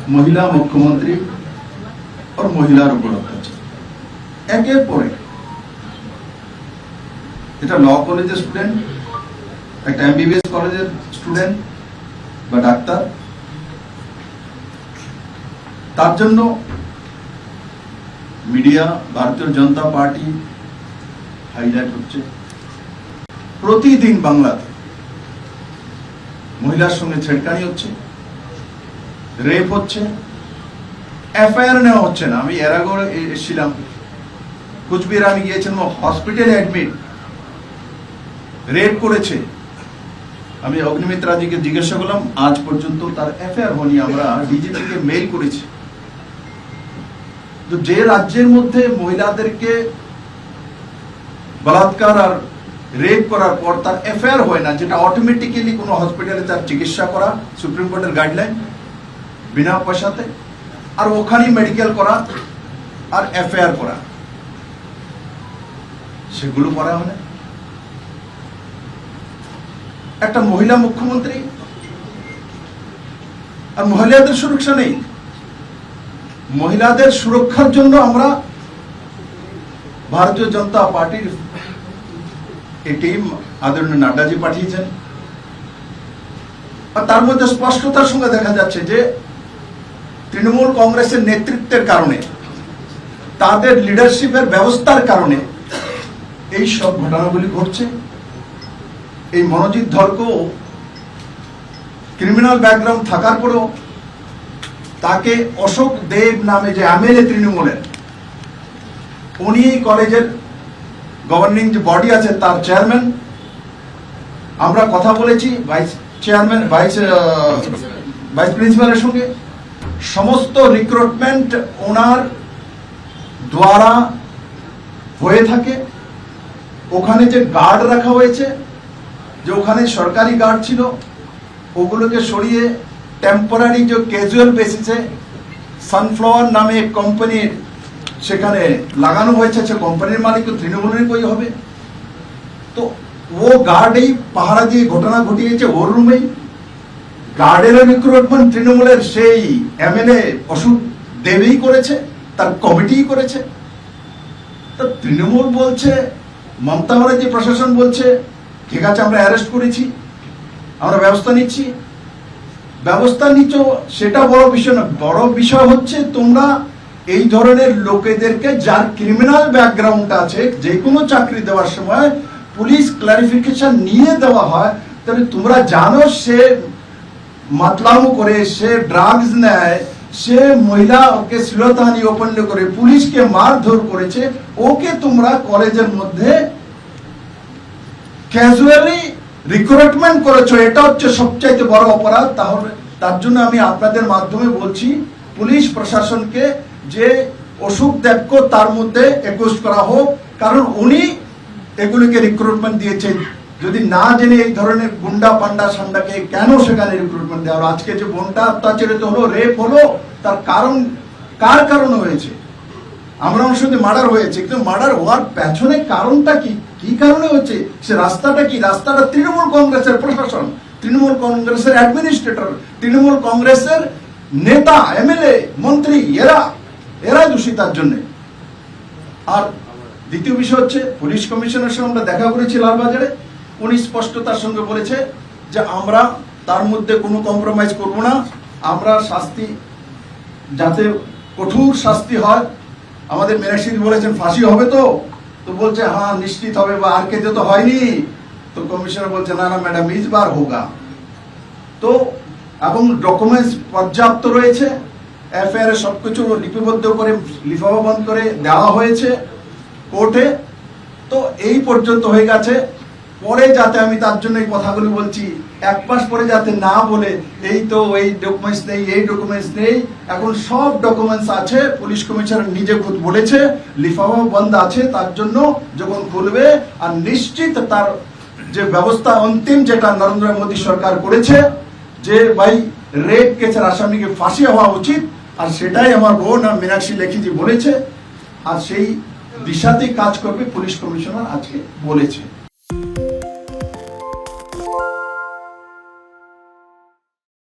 महिला मुख्यमंत्री और महिलार ऊपर अत्याचार एकेर पर एक এটা ল কলেজের স্টুডেন্ট, একটা এমবিবিএস কলেজের স্টুডেন্ট বা ডাক্তার, তার জন্য মিডিয়া ভারতীয় জনতা পার্টি হাইলাইট হচ্ছে। প্রতিদিন বাংলাতে মহিলার সঙ্গে ছেড়খানি হচ্ছে, রেপ হচ্ছে, এফআইআর নেওয়া হচ্ছে না। আমি এর আগে এসেছিলাম কুচবিহার, আমি গিয়েছিলাম, হসপিটালে অ্যাডমিট, রেপ করেছে। আমি অগ্নিমিত্রাজিকে জিজ্ঞাসা করলাম, আজ পর্যন্ত তার এফআইআর হয়নি। আমরা ডিজিপিকে মেইল করেছি। তো যে রাজ্যের মধ্যে মহিলাদেরকে বলাৎকার আর রেপ করার পর তার এফআইআর হয় না, যেটা অটোমেটিক্যালি কোনো হসপিটালে তার চিকিৎসা করা, সুপ্রিম কোর্টের গাইডলাইন, বিনা পয়সাতে, আর ওখানেই মেডিকেল করা আর এফআইআর করা, সেগুলো করা হয় না। একটা মহিলা মুখ্যমন্ত্রী, আর মহিলাদের সুরক্ষা নেই। মহিলাদের সুরক্ষার জন্য আমরা ভারতীয় জনতা পার্টির এই টিম আদরণীয় নাড্ডাজি পাঠিয়েছেন, আর তার মধ্যে স্পষ্টতার সঙ্গে দেখা যাচ্ছে যে তৃণমূল কংগ্রেসের নেতৃত্বের কারণে, তাদের লিডারশিপের ব্যবস্থার কারণে এই সব ঘটনাগুলি ঘটছে। এই মনোজিৎ ধরকেও ক্রিমিনাল ব্যাকগ্রাউন্ড থাকার পরেও তাকে অশোক দেব নামে যে এমএলএ তৃণমূলের, উনি এই কলেজের গভর্নিং যে বডি আছে তার চেয়ারম্যান। আমরা কথা বলেছি ভাইস চেয়ারম্যান, ভাইস প্রিন্সিপালের সঙ্গে। সমস্ত রিক্রুটমেন্ট ওনার দ্বারা হয়ে থাকে। ওখানে যে গার্ড রাখা হয়েছে, যে ওখানে সরকারি গার্ড ছিল, ওগুলোকে সরিয়ে টেম্পোরারি যে ক্যাজুয়াল বেসিসে সানফ্লাওয়ার নামে এক কোম্পানির সেখানে লাগানো হয়েছে। সে কোম্পানির মালিক তো তৃণমূলের কই হবে? তো ও গার্ড এই পাহারা দিয়ে ঘটনা ঘটিয়েছে ওর রুমেই। গার্ডের রিক্রুটমেন্ট তৃণমূলের সেই এমএলএ অশোক দেবই করেছে, তার কমিটি করেছে। তো তৃণমূল বলছে, মমতা ব্যানার্জি প্রশাসন বলছে ঠিক আছে আমরা অ্যারেস্ট করেছি, আমরা ব্যবস্থা নিচ্ছি। ব্যবস্থা নিচ্ছ সেটা বড় বিষয় না, বড় বিষয় হচ্ছে তোমরা এই ধরনের লোকেদেরকে, যার ক্রিমিনাল ব্যাকগ্রাউন্ড আছে, যে কোনো চাকরি দেওয়ার সময় পুলিশ ক্লারিফিকেশন নিয়ে দেওয়া হয়। তাহলে তোমরা জানো সে মাতলামো করে, সে ড্রাগস নেয়, সে মহিলা ওকে শ্লীলতাহানি ওপেন করে পুলিশকে মারধর করেছে, ওকে তোমরা কলেজের মধ্যে ক্যাজুয়ালি রিক্রুটমেন্ট করেছো। এটা হচ্ছে সবচাইতে বড় অপরাধ। তাহলে তার জন্য আমি আপনাদের মাধ্যমে বলছি পুলিশ প্রশাসনকে যে অশোক দেবকে তার মধ্যে একুশ করা হোক, কারণ উনি এগুলিকে রিক্রুটমেন্ট দিয়েছেন। যদি না জেনে এই ধরনের গুন্ডা পান্ডা সান্ডাকে কেন সেখানে রিক্রুটমেন্ট দেওয়া হলো? আজকে যে বোনটা অত্যাচারিত হলো, রেপ হলো, তার কারণ কার কারণে হয়েছে? আমরা শুধু মার্ডার হয়েছে, কিন্তু মার্ডার হওয়ার পেছনে কারণটা কি, কি কারণে হচ্ছে? সে রাস্তাটা কি? রাস্তাটা তৃণমূল কংগ্রেসের প্রশাসন, তৃণমূল কংগ্রেসের অ্যাডমিনিস্ট্রেটর, তৃণমূল কংগ্রেসের নেতা, এমএলএ, মন্ত্রী, এরা দোষী তার জন্য। আর দ্বিতীয় বিষয় হচ্ছে পুলিশ কমিশনারের সঙ্গে আমরা দেখা করেছি লালবাজারে, উনি স্পষ্টতার সঙ্গে বলেছে যে আমরা তার মধ্যে কোনো কম্প্রোমাইজ করব না, আমরা শাস্তি যাতে কঠোর শাস্তি হয়। আমাদের মিনাক্ষী বলেছেন ফাঁসি হবে, তো বলছে হ্যাঁ নিশ্চিত হবে, বা আর কেতে তো হয়নি। তো কমিশনার বলছে না না ম্যাডাম ইস বার হোগা। তো এবং ডকুমেন্টস পর্যাপ্ত রয়েছে, এফআইআর সবকিছু লিপিবদ্ধ করে লিফাফাবন্দ করে দেওয়া হয়েছে কোর্টে। তো এই পর্যন্ত হয়ে গেছে। পরে যাতে, আমি তার জন্য এই কথাগুলো বলছি, এক মাস পরে যাতে না বলে এই তো এই ডকুমেন্টস নেই, এই ডকুমেন্টস নেই। এখন সব ডকুমেন্টস আছে, পুলিশ কমিশনার নিজে খুদ বলেছে লিফাফা বন্ধ আছে, তার জন্য যখন খুলবে আর নিশ্চিত তার যে ব্যবস্থা অন্তিম যেটা নরেন্দ্র মোদী সরকার করেছে যে ভাই রেপ কেসের আসামিকে ফাঁসি হওয়া উচিত, আর সেটাই আমার বোন আর মীনাক্ষী লেখিজি বলেছে, আর সেই দিশাতেই কাজ করবে পুলিশ কমিশনার আজকে বলেছে।